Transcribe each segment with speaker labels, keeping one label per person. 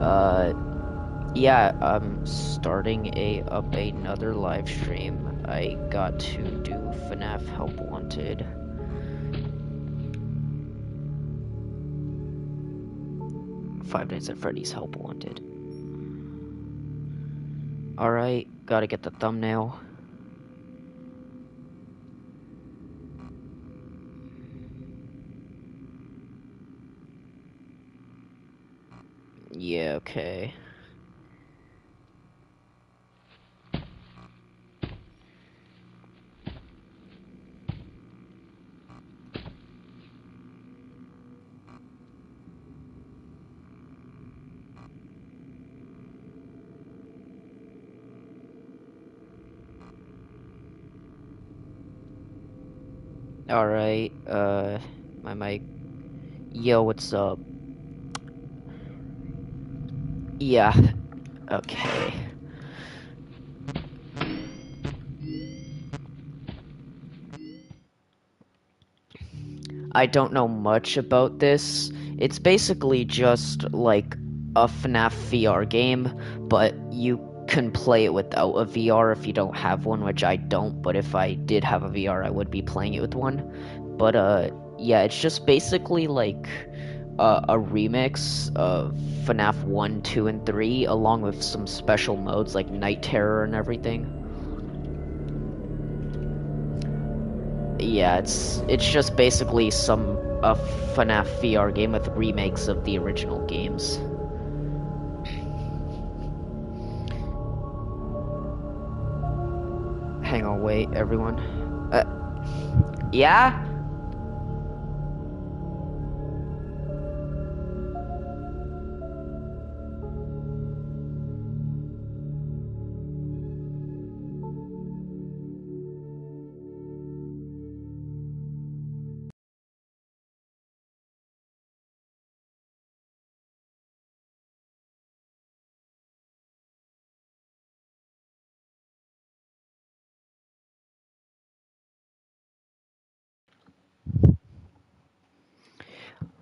Speaker 1: Uh, yeah, I'm starting another live stream. I got to do FNAF Help Wanted. Five Nights at Freddy's Help Wanted. Alright, gotta get the thumbnail. Yeah, okay. Alright, my mic. Yo, what's up? Yeah, okay. I don't know much about this. It's basically just like a FNAF VR game, but you can play it without a VR if you don't have one, which I don't, but if I did have a VR, I would be playing it with one. But yeah, it's just basically like a remix of FNAF 1, 2, and 3, along with some special modes like Night Terror and everything. Yeah, it's just basically a FNAF VR game with remakes of the original games. Hang on, wait, everyone. Yeah?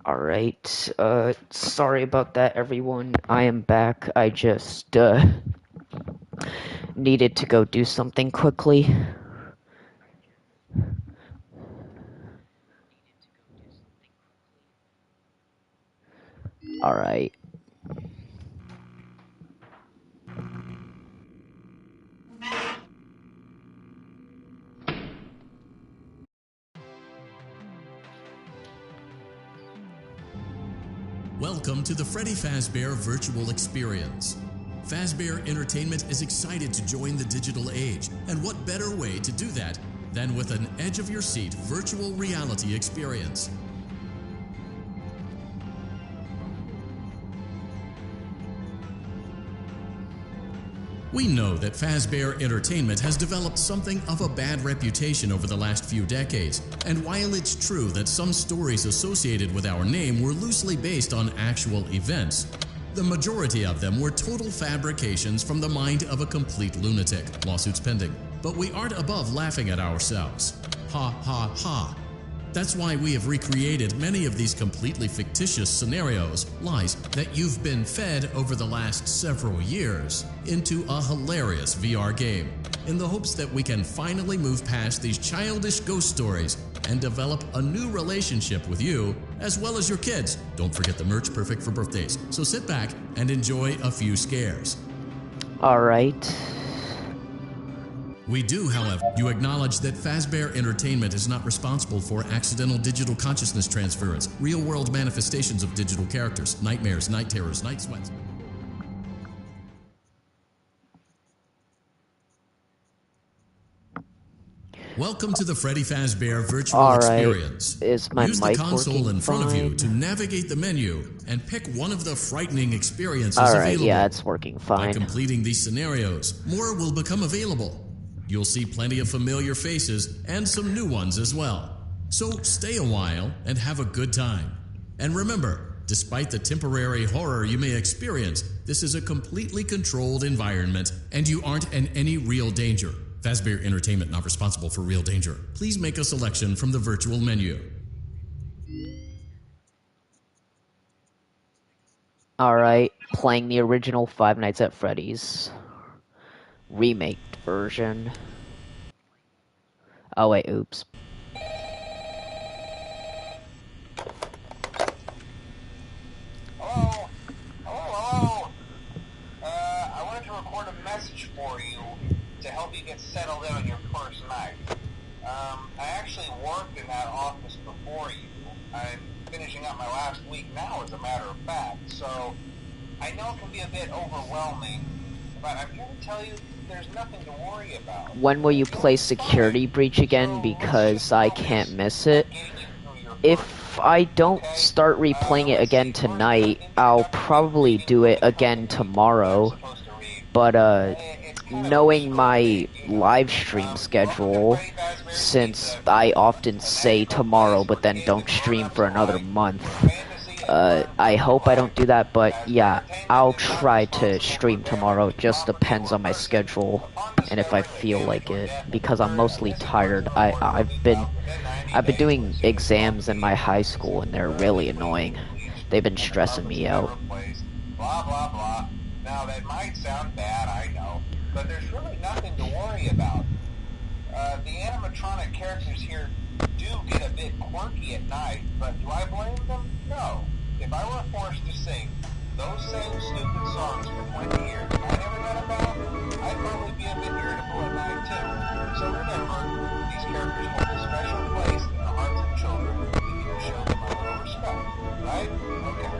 Speaker 1: Alright, sorry about that, everyone. I am back. I just, needed to go do something quickly. Alright.
Speaker 2: Welcome to the Freddy Fazbear Virtual Experience. Fazbear Entertainment is excited to join the digital age, and what better way to do that than with an edge-of-your-seat virtual reality experience. We know that Fazbear Entertainment has developed something of a bad reputation over the last few decades, and while it's true that some stories associated with our name were loosely based on actual events, the majority of them were total fabrications from the mind of a complete lunatic, lawsuits pending. But we aren't above laughing at ourselves. Ha ha ha. That's why we have recreated many of these completely fictitious scenarios, lies, that you've been fed over the last several years into a hilarious VR game, in the hopes that we can finally move past these childish ghost stories and develop a new relationship with you, as well as your kids. Don't forget the merch, perfect for birthdays. So sit back and enjoy a few scares.
Speaker 1: Alright.
Speaker 2: We do, however, you acknowledge that Fazbear Entertainment is not responsible for accidental digital consciousness transference, real-world manifestations of digital characters, nightmares, night terrors, night sweats. Welcome to the Freddy Fazbear Virtual Experience.
Speaker 1: Is my
Speaker 2: Use the
Speaker 1: mic
Speaker 2: console in front of you
Speaker 1: fine?
Speaker 2: to navigate the menu and pick one of the frightening experiences
Speaker 1: Alright,
Speaker 2: available.
Speaker 1: yeah, it's working fine.
Speaker 2: By completing these scenarios, more will become available. You'll see plenty of familiar faces and some new ones as well. So stay a while and have a good time. And remember, despite the temporary horror you may experience, this is a completely controlled environment and you aren't in any real danger. Fazbear Entertainment not responsible for real danger. Please make a selection from the virtual menu.
Speaker 1: Alright, playing the original Five Nights at Freddy's remake version. Oh wait, oops.
Speaker 3: Hello? Hello? I wanted to record a message for you to help you get settled in on your first night. I actually worked in that office before you. I'm finishing up my last week now, as a matter of fact, so I know it can be a bit overwhelming, but I'm here to tell you there's nothing to worry about.
Speaker 1: When will you
Speaker 3: You'll
Speaker 1: play
Speaker 3: be fine.
Speaker 1: Security Breach again?
Speaker 3: So let's just
Speaker 1: Because I can't
Speaker 3: focus
Speaker 1: miss
Speaker 3: on
Speaker 1: it.
Speaker 3: getting you through your first
Speaker 1: If I
Speaker 3: week,
Speaker 1: don't
Speaker 3: okay?
Speaker 1: start replaying it
Speaker 3: Let's
Speaker 1: again
Speaker 3: see. First, we have
Speaker 1: tonight,
Speaker 3: an
Speaker 1: I'll
Speaker 3: introductory
Speaker 1: probably
Speaker 3: greeting
Speaker 1: do
Speaker 3: from
Speaker 1: it
Speaker 3: the
Speaker 1: again
Speaker 3: company that I'm
Speaker 1: tomorrow.
Speaker 3: supposed to read.
Speaker 1: But,
Speaker 3: It's kind of a
Speaker 1: knowing
Speaker 3: legal
Speaker 1: my
Speaker 3: thing, you know.
Speaker 1: live stream
Speaker 3: Welcome to
Speaker 1: schedule,
Speaker 3: Freddy Fazbear's
Speaker 1: since
Speaker 3: Pizza,
Speaker 1: I often
Speaker 3: a
Speaker 1: say
Speaker 3: magical
Speaker 1: tomorrow
Speaker 3: place
Speaker 1: but
Speaker 3: for
Speaker 1: then
Speaker 3: kids
Speaker 1: don't
Speaker 3: and
Speaker 1: stream
Speaker 3: grown-ups
Speaker 1: for another
Speaker 3: alike,
Speaker 1: month,
Speaker 3: where fantasy and fun
Speaker 1: I
Speaker 3: come to
Speaker 1: hope I
Speaker 3: life.
Speaker 1: don't do that, but
Speaker 3: Fazbear
Speaker 1: yeah,
Speaker 3: Entertainment
Speaker 1: I'll
Speaker 3: is not
Speaker 1: try to
Speaker 3: responsible for
Speaker 1: stream tomorrow.
Speaker 3: damage
Speaker 1: It
Speaker 3: to
Speaker 1: just
Speaker 3: property
Speaker 1: depends
Speaker 3: or
Speaker 1: on my
Speaker 3: person.
Speaker 1: schedule
Speaker 3: Upon
Speaker 1: and if I
Speaker 3: discovering the
Speaker 1: feel
Speaker 3: damage
Speaker 1: like
Speaker 3: or
Speaker 1: it,
Speaker 3: death that
Speaker 1: because I'm
Speaker 3: occurred, a
Speaker 1: mostly
Speaker 3: missing person
Speaker 1: tired.
Speaker 3: report will be filed within 90
Speaker 1: I've been
Speaker 3: days to
Speaker 1: doing
Speaker 3: as soon as
Speaker 1: exams in my
Speaker 3: convenient.
Speaker 1: high
Speaker 3: The
Speaker 1: school and
Speaker 3: system
Speaker 1: they're
Speaker 3: currently
Speaker 1: really
Speaker 3: cleaned
Speaker 1: annoying.
Speaker 3: and bleached,
Speaker 1: They've been
Speaker 3: and the
Speaker 1: stressing
Speaker 3: carpets
Speaker 1: me
Speaker 3: have been
Speaker 1: out.
Speaker 3: replaced. Blah, blah, blah. Now, that might sound bad, I know, but there's really nothing to worry about. The animatronic characters here do get a bit quirky at night, but do I blame them? No. If I were forced to sing those same stupid songs for 20 years and I never got a bath, I'd probably be a bit irritable at night too. So remember, these characters hold a special place in the hearts of children. We need to show them a little respect, right? Okay.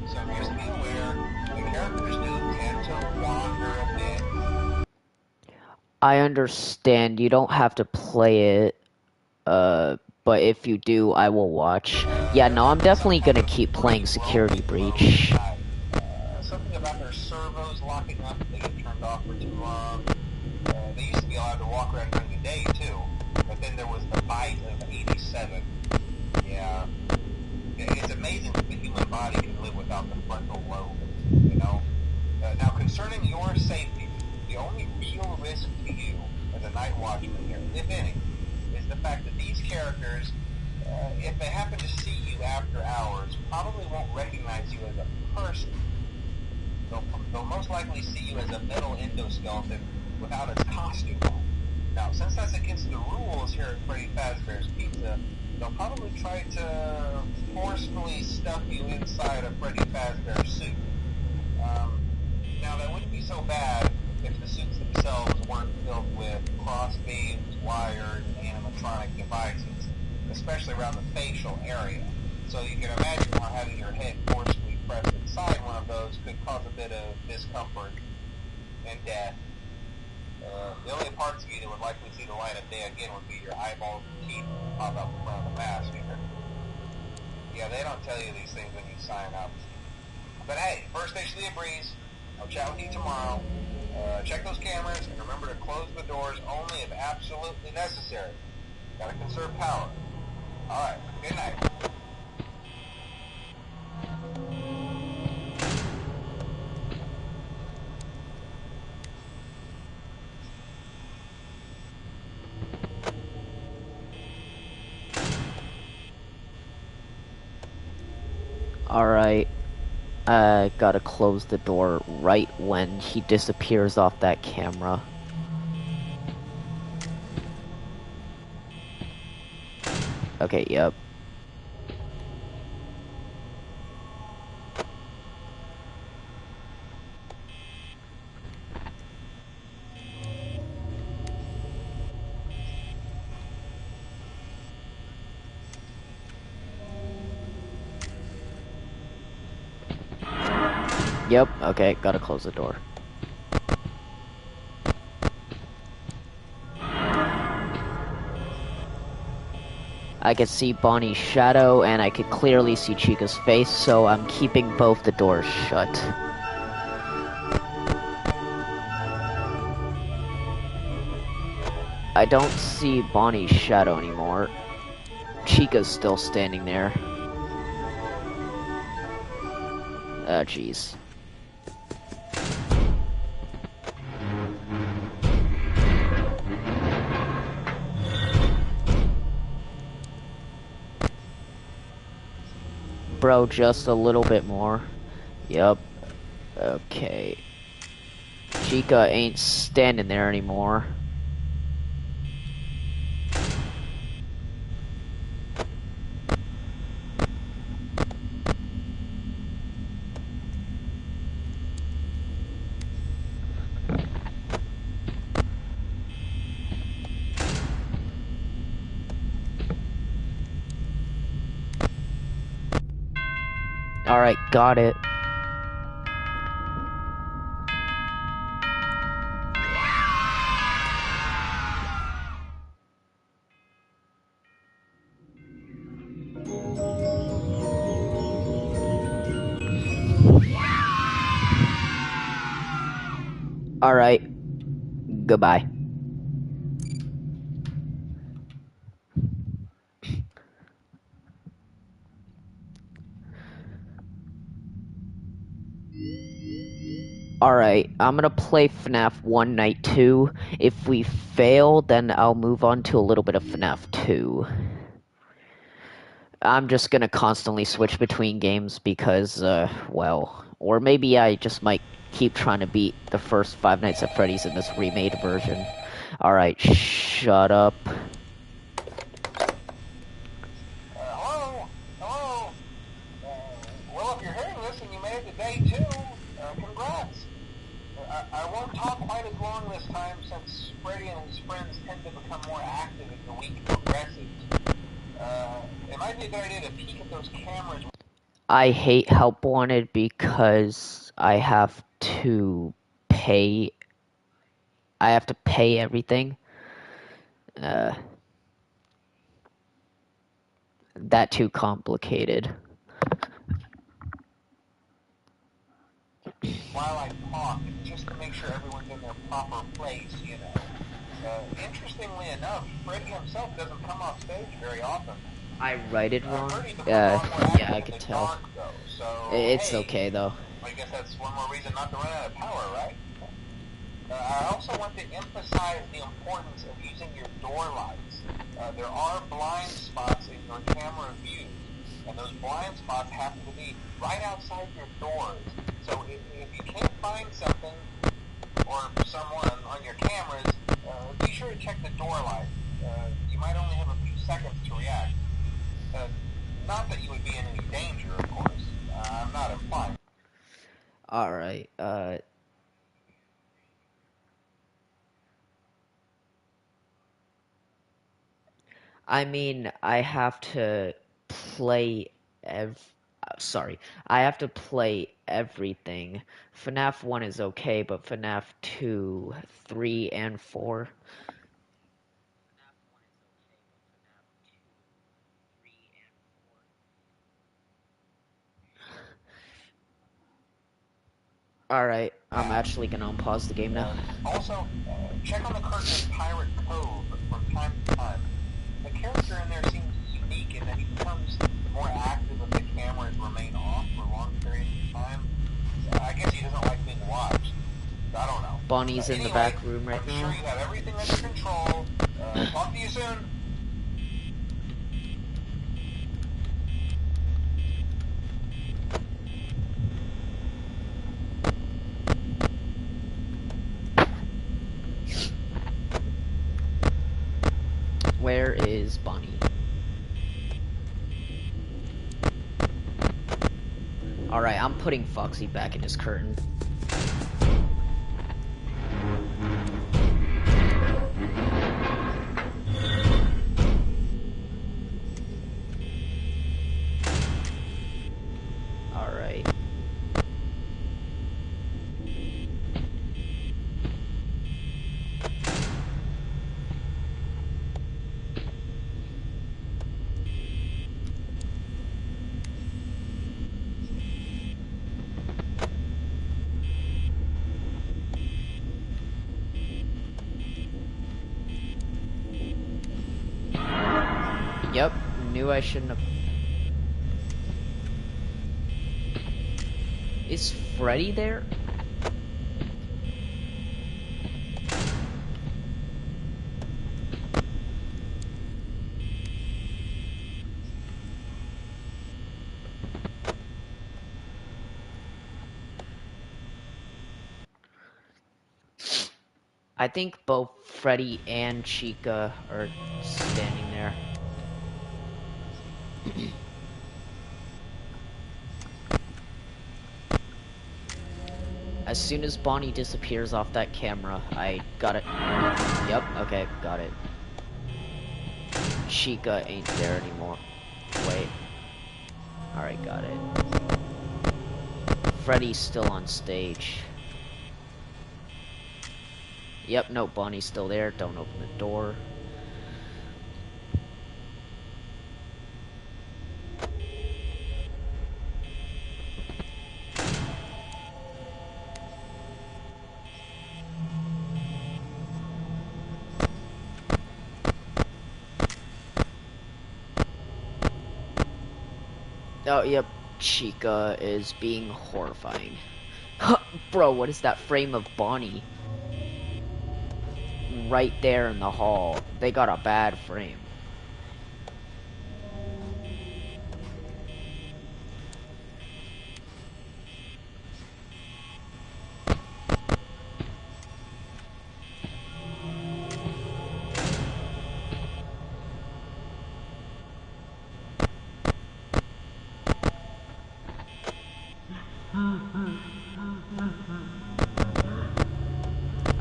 Speaker 3: So just be aware, the characters do tend to wander a bit.
Speaker 1: I understand you don't have to play it, but if you do, I will watch. Yeah,
Speaker 3: There
Speaker 1: no,
Speaker 3: might
Speaker 1: I'm
Speaker 3: be some
Speaker 1: definitely
Speaker 3: kind
Speaker 1: gonna
Speaker 3: of
Speaker 1: keep playing
Speaker 3: pretty
Speaker 1: Security
Speaker 3: ropey road at
Speaker 1: Breach.
Speaker 3: night. Something about their servos locking up if they get turned off for too long. They used to be allowed to walk around during the day, too. But then there was the bite of 87. Yeah. It's amazing that the human body can live without the frontal lobe, you know? Now, concerning your safety, the only real risk to you as a night watchman here, if any, is the fact that these characters, if they happen to see you after hours, probably won't recognize you as a person. They'll most likely see you as a metal endoskeleton without its costume on. Now, since that's against the rules here at Freddy Fazbear's Pizza, they'll probably try to forcefully stuff you inside a Freddy Fazbear suit. Now, that wouldn't be so bad if the suits themselves weren't filled with cross beams, wires, and animatronic devices, especially around the facial area. So you can imagine how having your head forcefully pressed inside one of those could cause a bit of discomfort and death. The only parts of you that would likely see the light of day again would be your eyeballs and teeth that pop out from around the mask. Yeah, they don't tell you these things when you sign up. But hey, first station of the breeze. I'll chat with you tomorrow. Check those cameras and remember to close the doors only if absolutely necessary. Gotta conserve power. Alright, good night.
Speaker 1: Alright, I gotta close the door right when he disappears off that camera. Okay, yep. Yep, okay, gotta close the door. I could see Bonnie's shadow, and I could clearly see Chica's face, so I'm keeping both the doors shut. I don't see Bonnie's shadow anymore. Chica's still standing there. Oh, jeez. Bro, just a little bit more. Yep. Okay. Chica ain't standing there anymore. Alright, got it. Alright, goodbye. Alright, I'm gonna play FNAF 1 Night 2. If we fail, then I'll move on to a little bit of FNAF 2. I'm just gonna constantly switch between games because, well, or maybe I just might keep trying to beat the first Five Nights at Freddy's in this remade version. Alright, shut up.
Speaker 3: Hello? Hello? Well, if you're hearing this and you made it to day 2, congrats. I won't talk quite as long this time since Freddy and his friends tend to become more active as the week progresses. It might be a good idea to peek at those cameras.
Speaker 1: I hate Help Wanted because I have to pay. I have to pay everything. That too complicated.
Speaker 3: While I talk, just to make sure everyone's in their proper place, you know. Interestingly enough, Freddy himself doesn't come off stage very often.
Speaker 1: I write it wrong.
Speaker 3: Freddy becomes a lot more
Speaker 1: Yeah, I
Speaker 3: active
Speaker 1: could
Speaker 3: in the
Speaker 1: tell.
Speaker 3: dark, though. So
Speaker 1: It's
Speaker 3: hey,
Speaker 1: okay though.
Speaker 3: I guess that's one more reason not to run out of power, right? I also want to emphasize the importance of using your door lights. There are blind spots in your camera views, and those blind spots happen to be right outside your doors. So if you can't find something or someone on your cameras, be sure to check the door light. You might only have a few seconds to react. Not that you would be in any danger, of course. I'm not implying.
Speaker 1: Alright, I mean, I have to play sorry. I have to play everything. FNAF 1 is okay, but FNAF 2, 3, and 4. Alright, I'm actually gonna unpause the game now.
Speaker 3: Also, check on the curtain in Pirate Cove from time to time. The character in there seems unique in that he becomes more active if the cameras remain off for long periods of time. I guess he doesn't like being watched. I don't know.
Speaker 1: Bonnie's in the
Speaker 3: Anyway,
Speaker 1: back room right
Speaker 3: I'm
Speaker 1: now.
Speaker 3: sure you have everything under control. Talk to you soon.
Speaker 1: Where is Bonnie? Alright, I'm putting Foxy back in his curtain. Alright. Yep, knew I shouldn't have. Is Freddy there? I think both Freddy and Chica are standing there. As soon as Bonnie disappears off that camera, I got it. Yep, okay, got it. Chica ain't there anymore. Wait. Alright, got it. Freddy's still on stage. Yep, no, Bonnie's still there. Don't open the door. Oh, yep, Chica is being horrifying. Bro, what is that frame of Bonnie? Right there in the hall. They got a bad frame.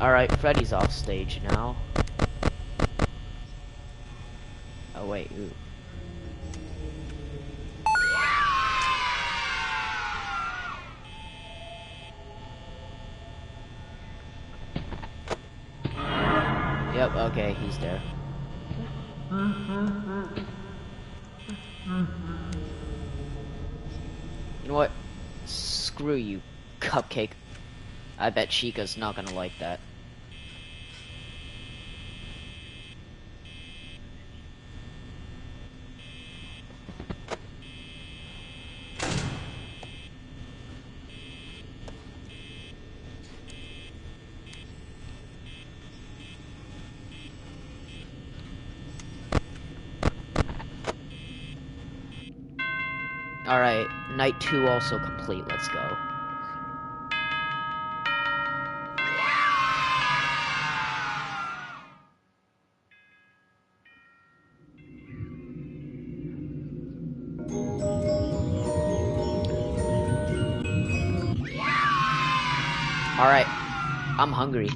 Speaker 1: Alright, Freddy's off stage now. Oh, wait, ooh. Yep, okay, he's there. You know what? Screw you, Cupcake. I bet Chica's not gonna like that. Alright, night 2 also complete, let's go. Alright, I'm hungry.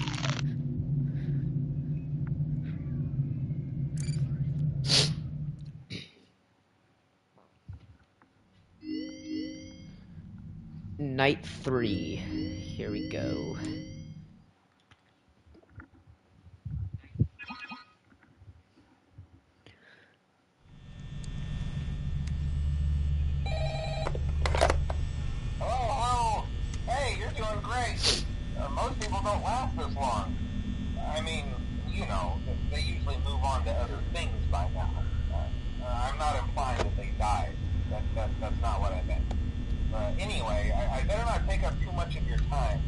Speaker 1: Night 3. Here we go.
Speaker 3: Hello. Hey, you're doing great. Most people don't last this long. I mean, you know, they usually move on to other things by now. I'm not implying that they died. That's not what I meant. Anyway, I better not take up too much of your time.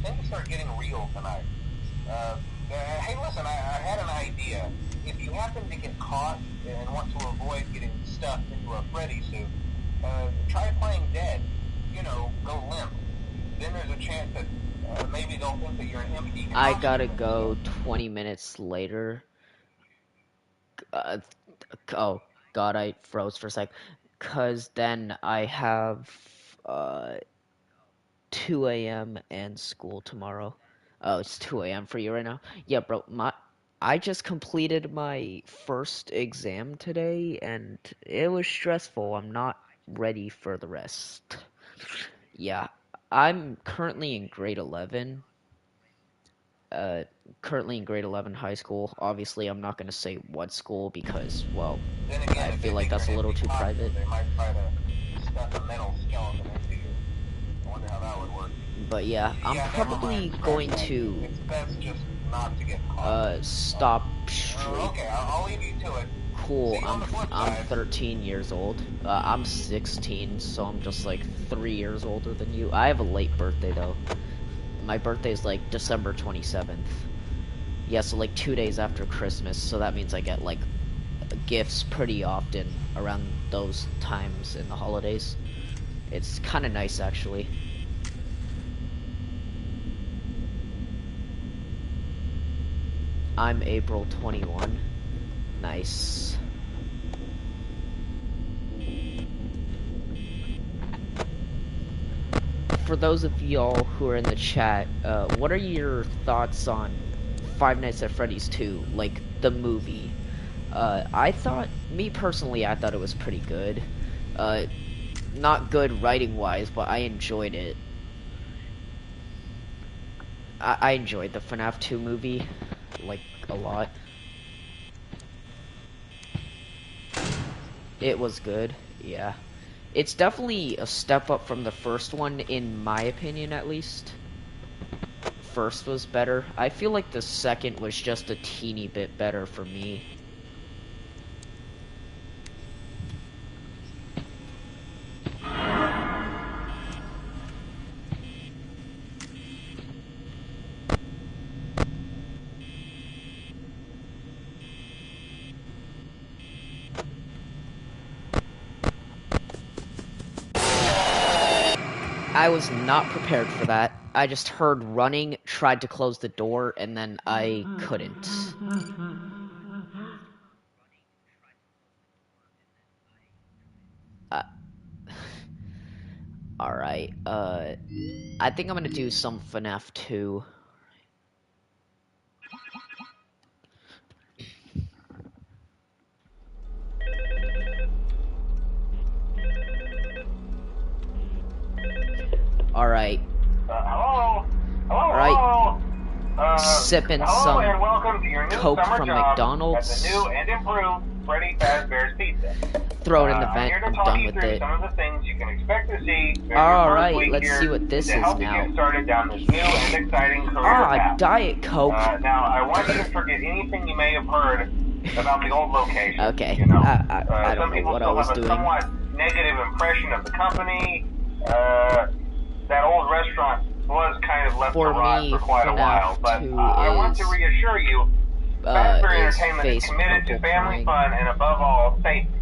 Speaker 3: Things start getting real tonight. Hey, listen, I had an idea. If you happen to get caught and want to avoid getting stuffed into a Freddy suit, try playing dead. You know, go limp. Then there's a chance that maybe they'll think that you're an empty
Speaker 1: I
Speaker 3: costume.
Speaker 1: gotta go 20 minutes later. Oh, God, I froze for a sec. 'Cause then I have, 2 a.m. and school tomorrow. Oh, it's 2 a.m. for you right now? Yeah, bro, I just completed my first exam today, and it was stressful. I'm not ready for the rest. Yeah, I'm currently in grade 11. Uh, Currently in grade 11 high school. Obviously, I'm not going to say what school because, well,
Speaker 3: Then again,
Speaker 1: I
Speaker 3: if they
Speaker 1: feel like
Speaker 3: think
Speaker 1: that's a
Speaker 3: you're an
Speaker 1: little
Speaker 3: empty
Speaker 1: too
Speaker 3: costume,
Speaker 1: private.
Speaker 3: they might try to stuff a metal skeleton into you. I wonder how that would work.
Speaker 1: But yeah, I'm
Speaker 3: Yeah, never
Speaker 1: probably
Speaker 3: mind. Scratch
Speaker 1: going
Speaker 3: that.
Speaker 1: to
Speaker 3: It's best just not to get caught.
Speaker 1: stop straight.
Speaker 3: Okay, I'll leave you to it. See
Speaker 1: Cool.
Speaker 3: you on the flip
Speaker 1: I'm
Speaker 3: side.
Speaker 1: 13 years old. I'm 16, so I'm just like 3 years older than you. I have a late birthday though. My birthday is like December 27th. Yeah, so like 2 days after Christmas, so that means I get like gifts pretty often around those times in the holidays. It's kind of nice actually. I'm April 21. Nice. For those of y'all who are in the chat, what are your thoughts on Five Nights at Freddy's 2, like the movie? Me personally, I thought it was pretty good. Not good writing-wise, but I enjoyed it. I enjoyed the FNAF 2 movie, like, a lot. It was good, yeah. It's definitely a step up from the first one, in my opinion, at least. First was better. I feel like the second was just a teeny bit better for me. I was not prepared for that. I just heard running, tried to close the door, and then I couldn't. Alright, I think I'm gonna do some FNAF 2. Alright.
Speaker 3: Hello? Hello?
Speaker 1: Alright.
Speaker 3: Hello?
Speaker 1: Sipping
Speaker 3: hello
Speaker 1: some
Speaker 3: and welcome to your new
Speaker 1: Coke
Speaker 3: summer
Speaker 1: from
Speaker 3: job
Speaker 1: McDonald's.
Speaker 3: at the new and improved Freddy Fazbear's Pizza.
Speaker 1: Throw it in the
Speaker 3: I'm
Speaker 1: vent.
Speaker 3: here to
Speaker 1: I'm
Speaker 3: talk
Speaker 1: done
Speaker 3: you
Speaker 1: with
Speaker 3: through
Speaker 1: it.
Speaker 3: some of the things you can expect to see during your
Speaker 1: Alright,
Speaker 3: first week
Speaker 1: let's
Speaker 3: here
Speaker 1: see what this
Speaker 3: to
Speaker 1: is
Speaker 3: help you
Speaker 1: now.
Speaker 3: get started down this new and exciting career path.
Speaker 1: Diet Coke.
Speaker 3: Now, I want you to forget anything you may have heard about the old location.
Speaker 1: Okay,
Speaker 3: You know,
Speaker 1: I don't
Speaker 3: some
Speaker 1: know
Speaker 3: people
Speaker 1: what I
Speaker 3: still
Speaker 1: was
Speaker 3: have a
Speaker 1: doing.
Speaker 3: somewhat negative impression of the company. That old restaurant was kind of left to rot for quite a while, but I want to reassure you, Fazbear Entertainment is committed to family fun and above all, safety.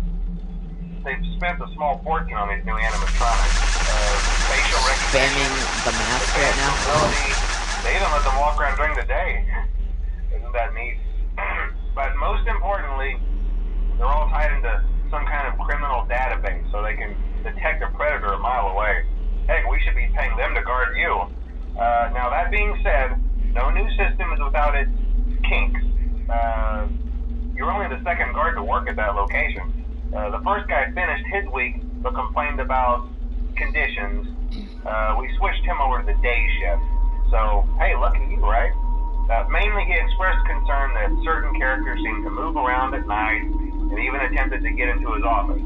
Speaker 3: They've spent a small fortune on these new animatronics. Facial recognition,
Speaker 1: Spamming the mask right now.
Speaker 3: mobility. They even let them walk around during the day. Isn't that neat? But most importantly, they're all tied into some kind of criminal database so they can detect a predator a mile away. Heck, we should be paying them to guard you. Now that being said, no new system is without its kinks. You're only the second guard to work at that location. The first guy finished his week but complained about conditions. We switched him over to the day shift. So, hey, lucky you, right? Mainly he expressed concern that certain characters seemed to move around at night and even attempted to get into his office.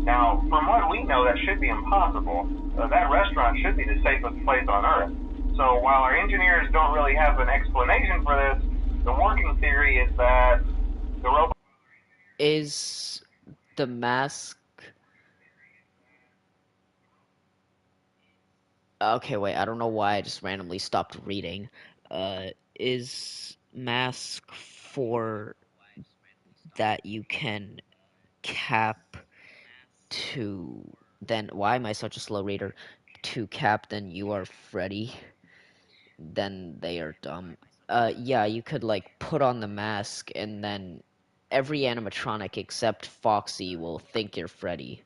Speaker 3: Now, from what we know, that should be impossible. That restaurant should be the safest place on Earth. So while our engineers don't really have an explanation for this, the working theory is that the robot...
Speaker 1: Is the mask... Okay, wait, I don't know why I just randomly stopped reading. Is mask for that you can cap to... Then, why am I such a slow reader? To cap, then you are Freddy. Then they are dumb. Yeah, you could, like, put on the mask, and then every animatronic except Foxy will think you're Freddy.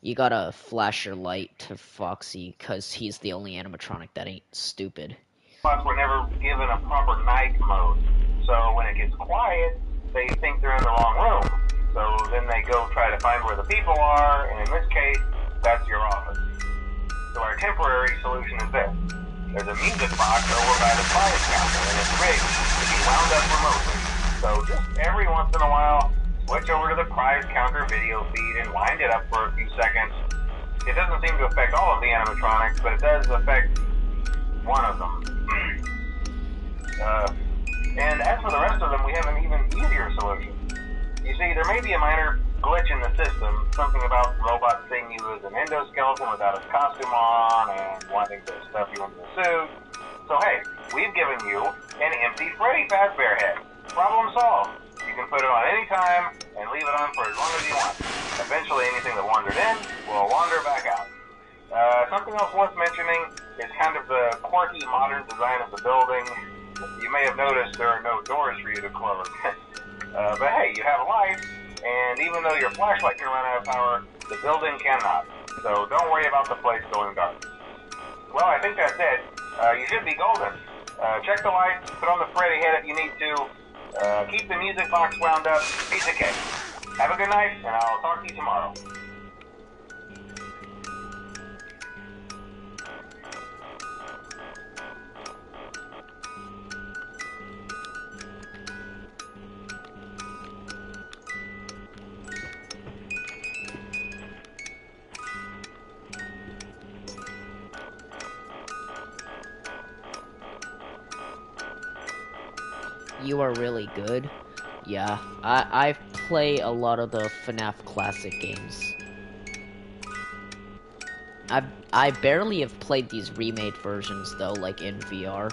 Speaker 1: You gotta flash your light to Foxy, cause he's the only animatronic that ain't stupid.
Speaker 3: Were never given a proper night mode. So when it gets quiet, they think they're in the wrong room. So then they go try to find where the people are, and in this case, that's your office. So our temporary solution is this. There's a music box over by the prize counter, and it's rigged to be wound up remotely. So just every once in a while, switch over to the prize counter video feed and wind it up for a few seconds. It doesn't seem to affect all of the animatronics, but it does affect one of them. And as for the rest of them, we have an even easier solution. You see, there may be a minor glitch in the system, something about robots seeing you as an endoskeleton without his costume on and wanting to stuff you into a suit. So hey, we've given you an empty Freddy Fazbear head. Problem solved. You can put it on any time and leave it on for as long as you want. Eventually anything that wandered in will wander back out. Something else worth mentioning is kind of the quirky modern design of the building. You may have noticed there are no doors for you to close. But hey, you have a light, and even though your flashlight can run out of power, the building cannot. So don't worry about the place going dark. Well, I think that's it. You should be golden. Check the lights, put on the Freddy head if you need to. Keep the music box wound up. Piece of cake. Have a good night, and I'll talk to you tomorrow.
Speaker 1: You are really good. Yeah, I play a lot of the FNAF classic games. I barely have played these remade versions though, like in VR.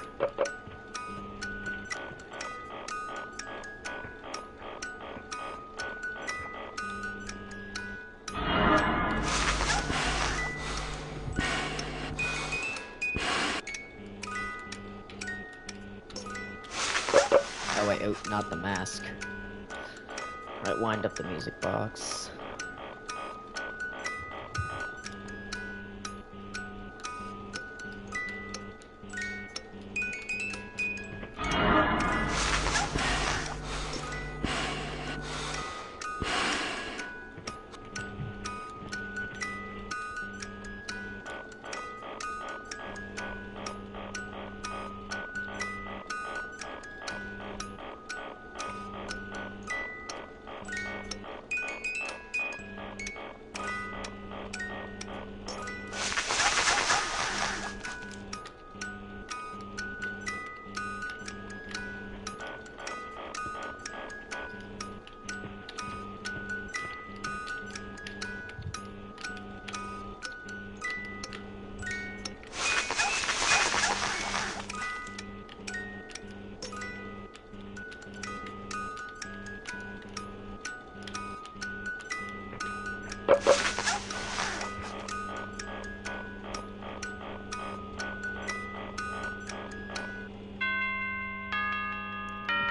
Speaker 1: Oh wait, oh, not the mask. Right, wind up the music box.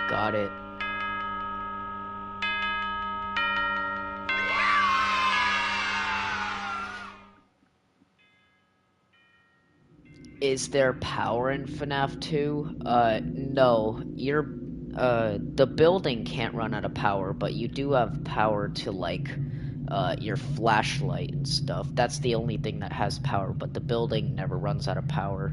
Speaker 1: Got it. Is there power in FNAF 2? No. The building can't run out of power, but you do have power to, like, your flashlight and stuff. That's the only thing that has power, but the building never runs out of power.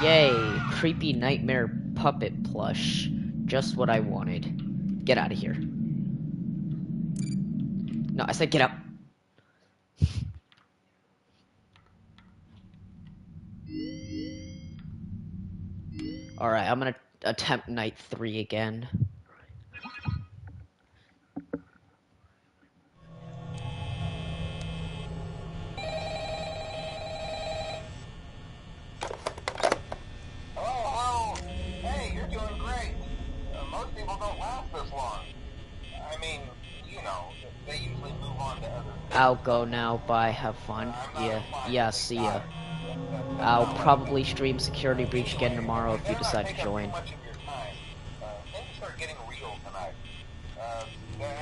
Speaker 1: Yay! Creepy nightmare puppet plush. Just what I wanted. Get out of here. No, I said get up. Alright, I'm gonna attempt night 3 again.
Speaker 3: Hello? Hey, you're doing great. Most people don't last this long. I mean, you know, they usually move on to other things.
Speaker 1: I'll go now. Bye. Have fun. Yeah, see ya. I'll probably stream Security Breach again tomorrow if you decide to join.
Speaker 3: Much of your time. Things start getting real tonight.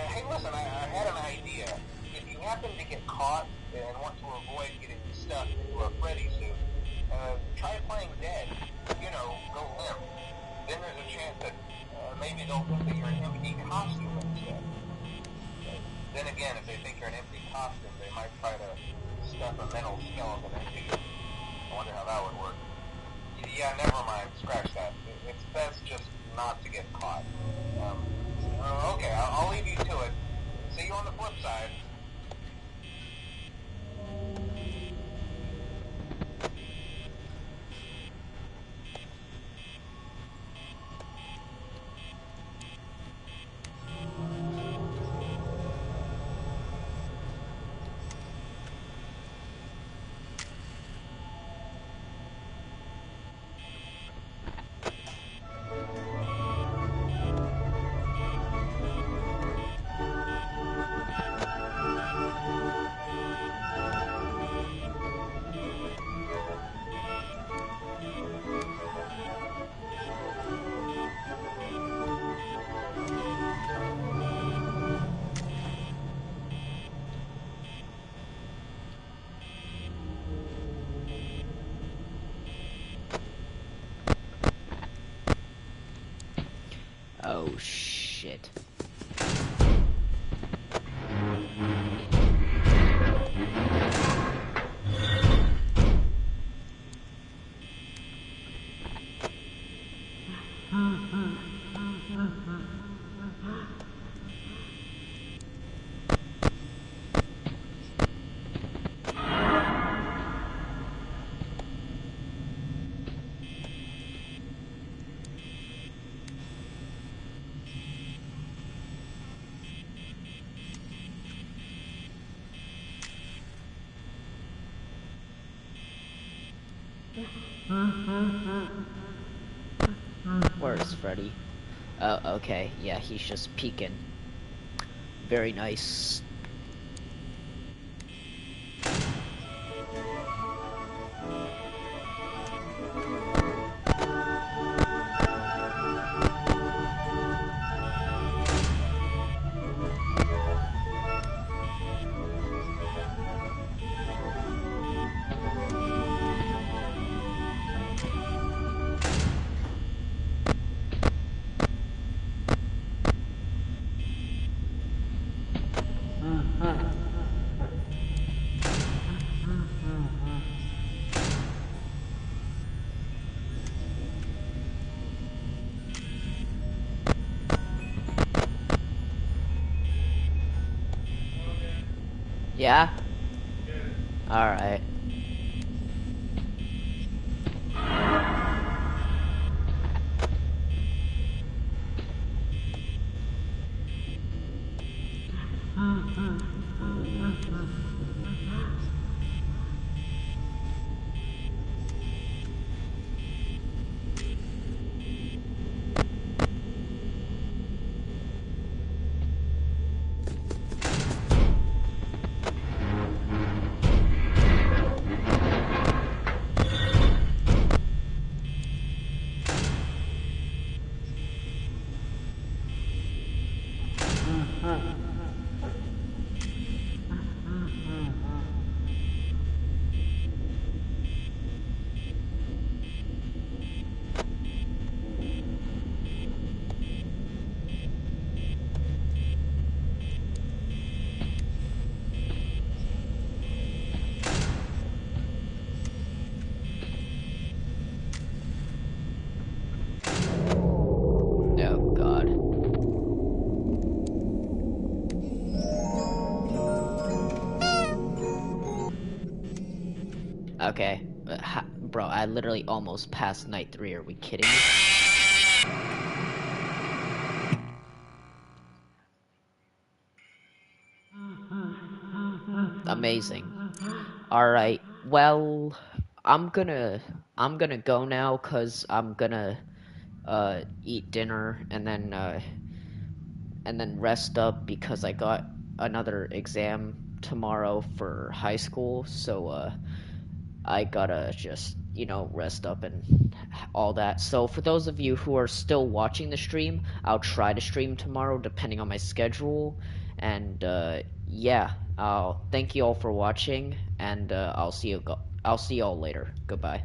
Speaker 3: Hey, listen, I had an idea. If you happen to get caught and want to avoid getting stuffed into a Freddy suit, try playing dead. You know, go limp. Then there's a chance that maybe they'll think that you're an empty costume instead. Then again, if they think you're an empty costume, they might try to stuff a mental skeleton into you. I wonder how that would work. Yeah, never mind. Scratch that. It's best just not to get caught. Okay, I'll leave you to it. See you on the flip side.
Speaker 1: Where's Freddy? Oh, okay. Yeah, he's just peeking. Very nice. Yeah? Alright. Oh, God. Okay. Bro, I literally almost passed night 3. Are we kidding me? Amazing. Alright. Well, I'm gonna I'm gonna go now cuz I'm gonna eat dinner and then rest up because I got another exam tomorrow for high school, so I gotta just, rest up and all that. So for those of you who are still watching the stream, I'll try to stream tomorrow depending on my schedule. And yeah, I'll thank you all for watching, and I'll see you all later. Goodbye.